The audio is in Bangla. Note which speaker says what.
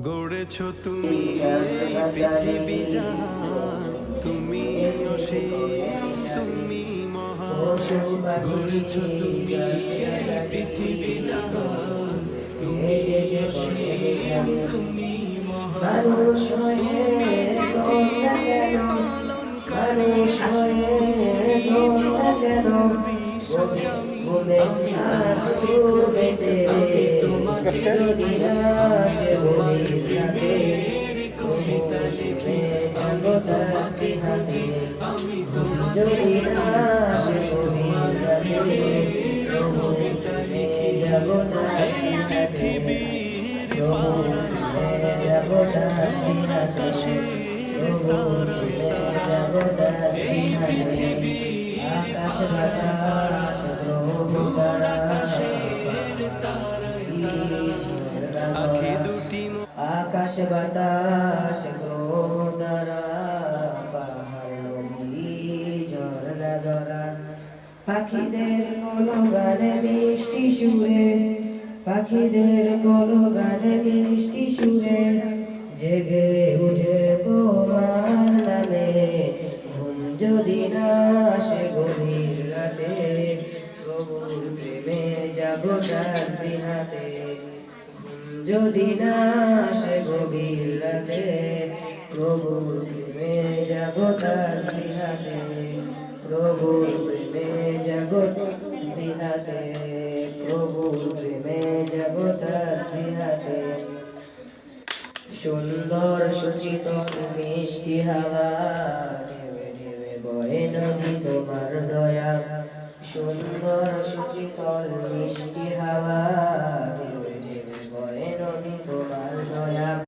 Speaker 1: গড়েছ তুমি এই পৃথিবী জাহান, তুমি অসীম তুমি মহান। গড়েছ তুমি এই পৃথিবী জাহান, তুমি অসীম তুমি মহান। তুমি পৃথিবীর পালনকারী, তুমি বিশ্বজনী। আমি তোমার প্রেমের কবিতা লিখি, আমি তোমাকে খুঁজি, আমি তোমাকে প্রেমের কবিতা লিখি। এই পৃথিবীর পালনকারী, আকাশের তারা তারা, এই পৃথিবীর
Speaker 2: আকাশ বাতাস গ্রহ তারা,
Speaker 1: আকাশের তারাই তারা, আঁখি দুটি
Speaker 2: আকাশ বাতাস গ্রহ তারা, পাহাড় নদী ঝরনা ধরা, পাখিদের কলগানে মিষ্টি সুরে, পাখিদের কলগানে মিষ্টি সুরে, জেগে উঠে তোমার নামে, ঘুম যদি না আসে গভীর রাতে, প্রভুর প্রেমে যাবো তাসবিহাতে। যদি না আসে গভীর রাতে, প্রভুর প্রেমে যাবো তাসবিহাতে, প্রভুর প্রেমে যাবো তাসবিহাতে, প্রভুর প্রেমে যাবো তাসবিহাতে। সুন্দর সুচিতল মিষ্টি হাওয়া, ঢেবে ঢেবে বয়ে নদী তোমার দয়া। সুন্দর সুচিতল মিষ্টি হাওয়া, ঢেবে ঢেবে বয়ে নদী তোমার দয়া।